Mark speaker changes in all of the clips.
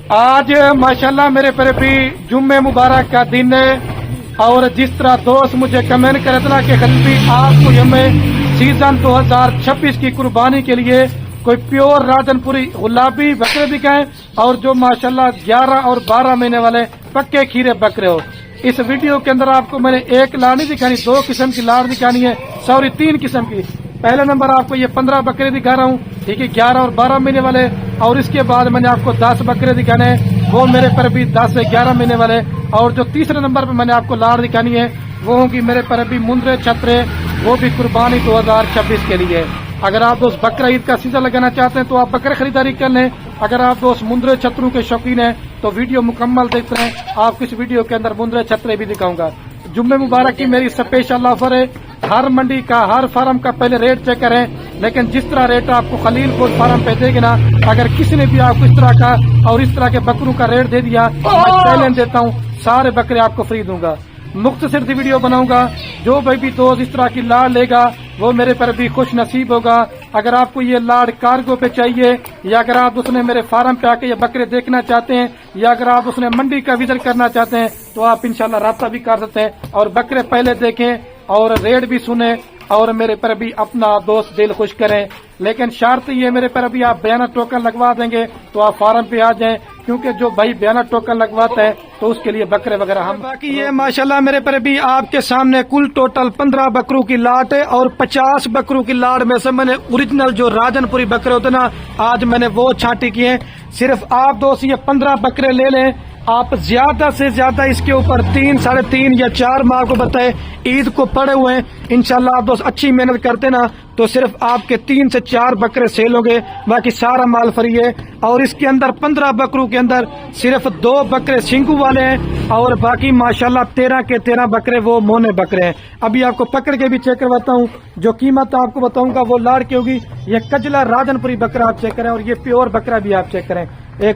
Speaker 1: آج ماشاءاللہ میرے پر بھی جمعہ مبارک کا دن ہے، اور جس طرح دوست مجھے کمنٹ کرتے نا کہ خلیفی آپ کو ہمیں سیزن 2026 کی قربانی کے لیے کوئی پیور راجن پوری گلابی بکرے دکھائیں، اور جو ماشاءاللہ 11 اور 12 مہینے والے پکے کھیرے بکرے ہو۔ اس ویڈیو کے اندر آپ کو میں نے ایک لاڑ نہیں دکھانی، 2 قسم کی لاڑ دکھانی ہے، 3 قسم کی۔ پہلے نمبر آپ کو یہ 15 بکرے دکھا رہا ہوں، ٹھیک ہے، 11 اور 12 مہینے والے، اور اس کے بعد میں نے آپ کو 10 بکرے دکھانے ہیں، وہ میرے پر بھی 10 سے 11 مہینے والے، اور جو تیسرے نمبر پہ میں نے آپ کو لاڑ دکھانی ہے وہ ہوگی میرے پر بھی مندرے چھترے، وہ بھی قربانی 2026 کے لیے۔ اگر آپ دوست بکرا عید کا سیزن لگانا چاہتے ہیں تو آپ بکرے خریداری کر لیں، اگر آپ دوست مندرے چھتروں کے شوقین ہیں تو ویڈیو مکمل دیکھتے ہیں، آپ اس ویڈیو کے اندر مندرے چھترے بھی دکھاؤں گا۔ جمعہ مبارک کی میری اسپیشل آفر ہے، ہر منڈی کا ہر فارم کا پہلے ریٹ چیک کریں، لیکن جس طرح ریٹ آپ کو خلیل کوٹ فارم پہ دے گے نا، اگر کسی نے بھی آپ کو اس طرح کا اور اس طرح کے بکروں کا ریٹ دے دیا، میں چیلنج دیتا ہوں سارے بکرے آپ کو فری دوں گا۔ مختصر سی ویڈیو بناؤں گا، جو بھائی بھی دوست اس طرح کی لاڑ لے گا وہ میرے پر بھی خوش نصیب ہوگا۔ اگر آپ کو یہ لاڑ کارگو پہ چاہیے، یا اگر آپ اس نے میرے فارم پہ آ کے یہ بکرے دیکھنا چاہتے ہیں، یا اگر آپ اس نے منڈی کا وزٹ کرنا چاہتے ہیں تو آپ انشاءاللہ رابطہ بھی کر سکتے ہیں، اور بکرے پہلے دیکھیں اور ریٹ بھی سنیں، اور میرے پر بھی اپنا دوست دل خوش کریں۔ لیکن شرط یہ میرے پر بھی آپ بیانہ ٹوکن لگوا دیں گے تو آپ فارم پہ آ جائیں، کیونکہ جو بھائی بیانہ ٹوکن لگواتا ہے تو اس کے لیے بکرے وغیرہ ہم۔ باقی یہ ماشاءاللہ میرے پر بھی آپ کے سامنے کل ٹوٹل 15 بکروں کی لاٹ ہے، اور 50 بکروں کی لاٹ میں سے میں نے اوریجنل جو راجن پوری بکرے ہوتے نا، آج میں نے وہ چھانٹی کیے ہیں۔ صرف آپ دوست یہ 15 بکرے لے لیں، آپ زیادہ سے زیادہ اس کے اوپر 3 ساڑھے 3 یا 4 ماہ کو بتائے عید کو پڑے ہوئے ہیں، انشاءاللہ آپ دوست اچھی محنت کرتے نا تو صرف آپ کے 3 سے 4 بکرے سیل ہوں گے، باقی سارا مال فری ہے۔ اور اس کے اندر 15 بکروں کے اندر صرف 2 بکرے سنگو والے ہیں، اور باقی ماشاءاللہ 13 کے 13 بکرے وہ مونے بکرے ہیں۔ ابھی آپ کو پکڑ کے بھی چیک کرواتا ہوں، جو قیمت آپ کو بتاؤں گا وہ لاڑ کی ہوگی۔ یہ کجلا راجن پوری بکرا آپ چیک کریں، اور یہ پیور بکرا بھی آپ چیک کریں،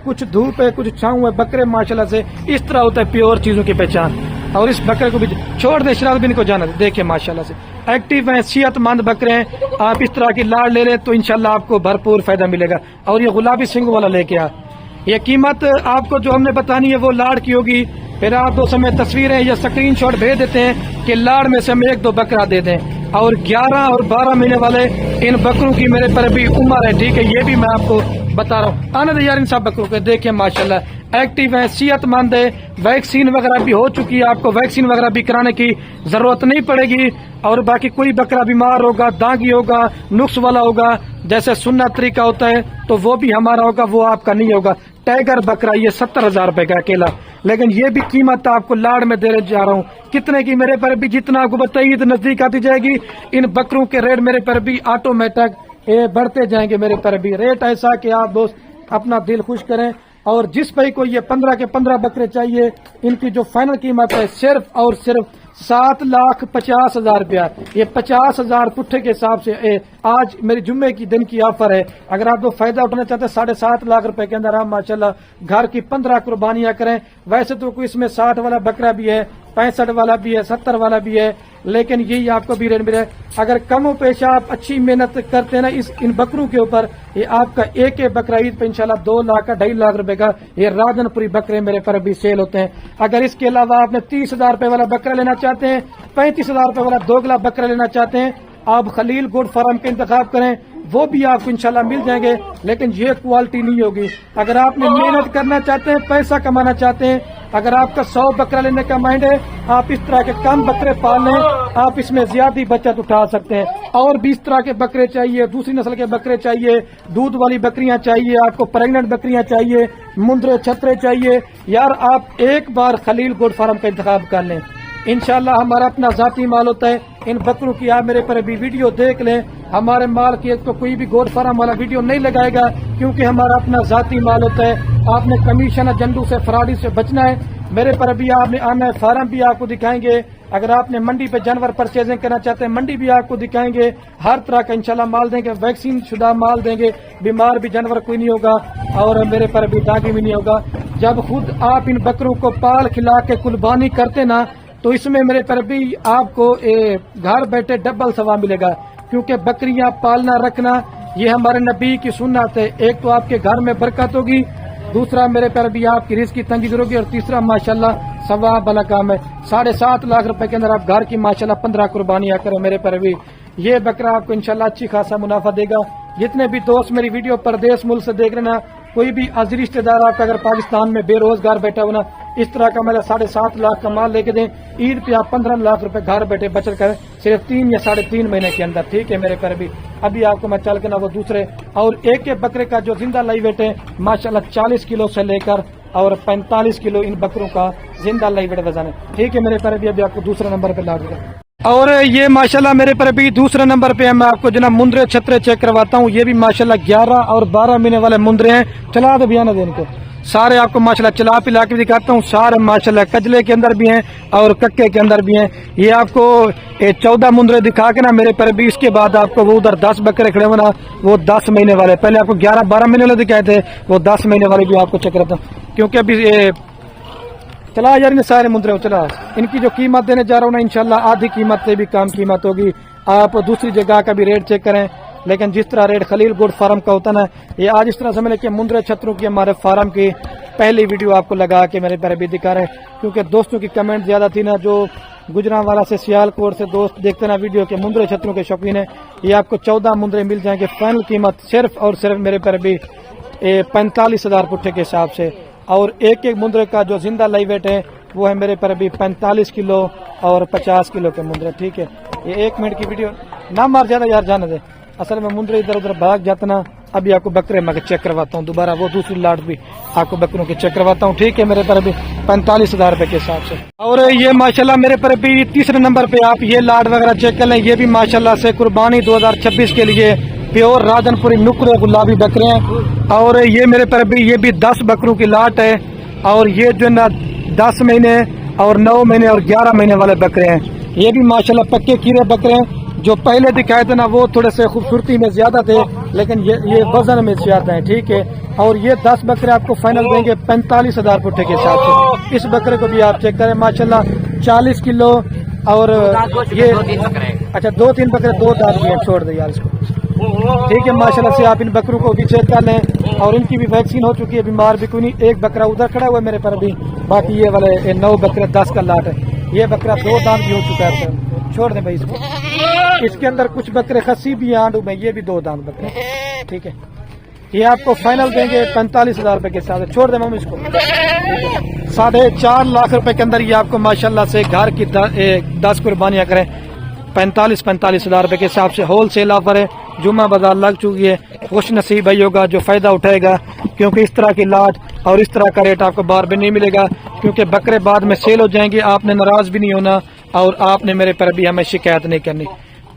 Speaker 1: کچھ دھوپ ہے کچھ چھاؤں ہے، بکرے ماشاءاللہ سے اس طرح ہوتا ہے پیور چیزوں کی پہچان۔ اور اس بکرے کو بھی چھوڑ دیں، شراب بھی ان کو جانا دیں، دیکھیں ماشاءاللہ سے ایکٹیو ہیں، صحت مند بکرے ہیں۔ آپ اس طرح کی لاڑ لے لیں تو انشاءاللہ آپ کو بھرپور فائدہ ملے گا۔ اور یہ گلابی سنگ والا لے کے یہ قیمت آپ کو جو ہم نے بتانی ہے وہ لاڑ کی ہوگی۔ پھر آپ دو سمے تصویریں یا اسکرین شاٹ بھیج دیتے ہیں کہ لاڑ میں سے ہم 1-2 بکرا دے دیں، اور 11 اور 12 مہینے والے ان بکروں کی میرے پر بھی عمر ہے، ٹھیک ہے، یہ بھی میں آپ کو بتا رہا ہوں۔ آنے دے یار ان سب بکروں کے، دیکھیں ماشاءاللہ ایکٹیو ہیں، صحت مند ہے، ویکسین وغیرہ بھی ہو چکی ہے، آپ کو ویکسین وغیرہ بھی کرانے کی ضرورت نہیں پڑے گی۔ اور باقی کوئی بکرا بیمار ہوگا، داغی ہوگا، نقص والا ہوگا، جیسے سنت طریقہ ہوتا ہے تو وہ بھی ہمارا ہوگا، وہ آپ کا نہیں ہوگا۔ ٹائیگر بکرا یہ 70,000 روپے کا اکیلا، لیکن یہ بھی قیمت آپ کو لاڑ میں دینے جا رہا ہوں۔ کتنے کی میرے پر بھی، جتنا آپ کو بتائیے تو نزدیک آتی جائے گی، ان بکروں کے ریٹ میرے پر بھی آٹومیٹک بڑھتے جائیں گے۔ میرے پر بھی ریٹ ایسا کہ آپ دوست اپنا دل خوش کریں۔ اور جس بھائی کو یہ 15 کے 15 بکرے چاہیے، ان کی جو فائنل قیمت ہے صرف اور صرف 7,50,000 روپیہ۔ یہ 50,000 پٹھے کے حساب سے آج میری جمعے کی دن کی آفر ہے۔ اگر آپ کو فائدہ اٹھانا چاہتے ہیں 7.5 لاکھ روپے کے اندر آپ ماشاءاللہ گھر کی 15 قربانیاں کریں۔ ویسے تو کوئی اس میں 60 والا بکرا بھی ہے، 65 والا بھی ہے، 70 والا بھی ہے، لیکن یہی آپ کو بھی ریٹ ملے۔ اگر کم و پیشہ آپ اچھی محنت کرتے ہیں نا ان بکروں کے اوپر، یہ آپ کا ایک بکرا عید پہ انشاءاللہ 2 لاکھ کا 2.5 لاکھ روپے کا یہ راجن پوری بکرے میرے پر بھی سیل ہوتے ہیں۔ اگر اس کے علاوہ آپ نے 30,000 روپے والا بکرا لینا چاہتے ہیں، 35,000 روپے والا 2 گلا بکرا لینا چاہتے ہیں، آپ خلیل گوڈ فارم کا انتخاب کریں، وہ بھی آپ کو انشاءاللہ مل جائیں گے، لیکن یہ کوالٹی نہیں ہوگی۔ اگر آپ نے محنت کرنا چاہتے ہیں، پیسہ کمانا چاہتے ہیں، اگر آپ کا 100 بکرا لینے کا مائنڈ ہے، آپ اس طرح کے کم بکرے پال لیں، آپ اس میں زیادہ بچت اٹھا سکتے ہیں۔ اور بھی اس طرح کے بکرے چاہیے، دوسری نسل کے بکرے چاہیے، دودھ والی بکریاں چاہیے، آپ کو پریگننٹ بکریاں چاہیے، مندرے چھترے چاہیے، یار آپ ایک بار خلیل گوڈ فارم کا انتخاب کر لیں۔ انشاءاللہ ہمارا اپنا ذاتی مال ہوتا ہے۔ ان بکروں کی آپ میرے پر بھی ویڈیو دیکھ لیں، ہمارے مال کی ایک تو کوئی بھی گوڈ فارم والا ویڈیو نہیں لگائے گا، کیونکہ ہمارا اپنا ذاتی مال ہوتا ہے۔ آپ نے کمیشن جنڈو سے فراڈی سے بچنا ہے۔ میرے پر بھی آپ نے آنا ہے، فارم بھی آپ کو دکھائیں گے۔ اگر آپ نے منڈی پہ جانور پرچیزنگ کرنا چاہتے ہیں، منڈی بھی آپ کو دکھائیں گے، ہر طرح کا انشاءاللہ مال دیں گے، ویکسین شدہ مال دیں گے، بیمار بھی جانور کوئی نہیں ہوگا، اور میرے پر بھی داغی بھی نہیں ہوگا۔ جب خود آپ ان بکروں کو پال کھلا کے قربانی کرتے نا، تو اس میں میرے پر بھی آپ کو گھر بیٹھے ڈبل ثواب ملے گا، کیونکہ بکریاں پالنا رکھنا یہ ہمارے نبی کی سنت ہے۔ ایک تو آپ کے گھر میں برکت ہوگی، دوسرا میرے پیارے بھی آپ کی رزق کی تنگی دور ہوگی، اور تیسرا ماشاءاللہ ثواب والا کام ہے۔ 7.5 لاکھ روپے کے اندر آپ گھر کی ماشاءاللہ 15 قربانیاں کریں میرے پیارے بھی۔ یہ بکرا آپ کو انشاءاللہ اچھی خاصا منافع دے گا۔ جتنے بھی دوست میری ویڈیو پردیس ملک سے دیکھ رہے نا، کوئی بھی عزیز رشتہ دار آپ کا اگر پاکستان میں بے روزگار بیٹھا ہو نا، اس طرح کا میرا 7.5 لاکھ کا مال لے کے دیں، عید پہ آپ 15 لاکھ روپے گھر بیٹھے بچت کریں صرف 3 یا 3.5 مہینے کے اندر، ٹھیک ہے میرے پیارے بھی۔ ابھی آپ کو میں چل کے نا وہ دوسرے اور ایک بکرے کا جو زندہ لائی ویٹ ہے ماشاءاللہ 40 کلو سے لے کر اور 45 کلو ان بکروں کا زندہ لائی ویٹ وزن ہے، ٹھیک ہے میرے پیارے بھی۔ ابھی آپ کو دوسرے نمبر پہ لا دوں گا، اور یہ ماشاءاللہ میرے پر بھی دوسرے نمبر پہ میں آپ کو جناب مندرے چھترے چیک کرواتا ہوں۔ یہ بھی ماشاءاللہ 11 اور 12 مہینے والے مندرے ہیں، چلا دو بھیا نا دے ان کو، سارے آپ کو ماشاءاللہ چلا پلا کے دکھاتا ہوں۔ سارے ماشاءاللہ کجلے کے اندر بھی ہیں اور ککے کے اندر بھی ہیں۔ یہ آپ کو 14 مندرے دکھا کے نا میرے پر بھی، اس کے بعد آپ کو وہ ادھر 10 بکرے کھڑے ہونا، وہ 10 مہینے والے، پہلے آپ کو 11-12 مہینے والے دکھائے تھے، وہ 10 مہینے والے بھی آپ کو چیک کرتا ہوں، کیونکہ ابھی چلا یار ان سارے مندرے چلا، ان کی جو قیمت دینے جا رہا ہوں نا انشاءاللہ آدھی قیمت سے بھی کم قیمت ہوگی۔ آپ دوسری جگہ کا بھی ریٹ چیک کریں، لیکن جس طرح ریٹ خلیل گوڈ فارم کا ہوتا نا، یہ آج اس طرح سمجھ لیں کہ مندرے چھتروں کی ہمارے فارم کی پہلی ویڈیو آپ کو لگا کے میرے پیارے بھی دکھا رہے ہیں، کیونکہ دوستوں کی کمنٹ زیادہ تھی نا، جو گجرانوالا سے سیالکوٹ سے دوست دیکھتے نا ویڈیو کے مندرے چھتروں کے شوقین ہیں، یہ آپ کو 14 مندرے مل جائیں گے، فائنل قیمت صرف اور صرف میرے پیارے بھی 45,000 پٹھے کے حساب سے، اور ایک مندرے کا جو زندہ لائی ویٹ ہے وہ ہے میرے پر بھی 45 کلو اور 50 کلو کے مندرے، ٹھیک ہے۔ یہ 1 منٹ کی ویڈیو نہ مار جانا یار، جانے دے، اصل میں مندرے ادھر ادھر بھاگ جاتا نا۔ ابھی آپ کو بکرے میں چیک کرواتا ہوں دوبارہ، وہ دوسری لاٹ بھی آپ کو بکروں کے چیک کرواتا ہوں، ٹھیک ہے میرے پر بھی 45,000 روپے کے حساب سے۔ اور یہ ماشاءاللہ میرے پر بھی تیسرے نمبر پہ آپ یہ لاٹ وغیرہ چیک کر لیں، یہ بھی ماشاءاللہ سے قربانی 2026 کے لیے پیور راجن پوری نکڑے گلابی بکرے ہیں، اور یہ میرے پر بھی یہ بھی 10 بکروں کی لاٹ ہے، اور یہ جو نا 10 مہینے اور 9 مہینے اور 11 مہینے والے بکرے ہیں۔ یہ بھی ماشاءاللہ پکے کھیرے بکرے ہیں، جو پہلے دکھائے تھے نا وہ تھوڑے سے خوبصورتی میں زیادہ تھے، لیکن یہ وزن میں زیادہ ہیں، ٹھیک ہے۔ اور یہ 10 بکرے آپ کو فائنل دیں گے 45,000 پٹھے کے حساب سے۔ اس بکرے کو بھی آپ چیک کریں، ماشاءاللہ 40 کلو، اور یہ اچھا 2-3 بکرے 2 دانت بھی ہیں، چھوڑ دیں یار اس کو، ٹھیک ہے۔ ماشاءاللہ سے آپ ان بکروں کو بھی چیک کر لیں، اور ان کی بھی ویکسین ہو چکی ہے، بیمار بھی کوئی نہیں۔ ایک بکرا ادھر کھڑا ہوا ہے میرے پر بھی، باقی یہ والے 9 بکرے 10 کا لاٹ ہے۔ یہ بکرا 2 دانت بھی ہو چکا ہے، چھوڑ دیں بھائی اس کو۔ اس کے اندر کچھ بکرے خسی بھی ہیں آنڈوں میں، یہ بھی 2 دانت بکرے، ٹھیک ہے۔ یہ آپ کو فائنل دیں گے 45,000 روپے کے ساتھ، چھوڑ دیں ہم اس کو۔ 4.5 لاکھ روپے کے اندر یہ آپ کو ماشاءاللہ سے گھر کی 10 قربانیاں کریں 45,000 روپے کے حساب سے، ہول سیل آفر ہے، جمعہ بازار لگ چکی ہے۔ خوش نصیب بھائی ہوگا جو فائدہ اٹھائے گا، کیونکہ اس طرح کی لاٹ اور اس طرح کا ریٹ آپ کو بار بھی نہیں ملے گا، کیونکہ بکرے بعد میں سیل ہو جائیں گے، آپ نے ناراض بھی نہیں ہونا، اور آپ نے میرے پر بھی ہمیں شکایت نہیں کرنی،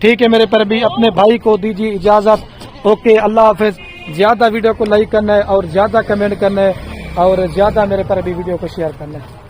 Speaker 1: ٹھیک ہے میرے پر بھی۔ اپنے بھائی کو دیجیے اجازت، اوکے، اللہ حافظ۔ زیادہ ویڈیو کو لائک کرنا ہے، اور زیادہ کمنٹ کرنا ہے، اور زیادہ میرے پر بھی ویڈیو کو شیئر کرنا ہے۔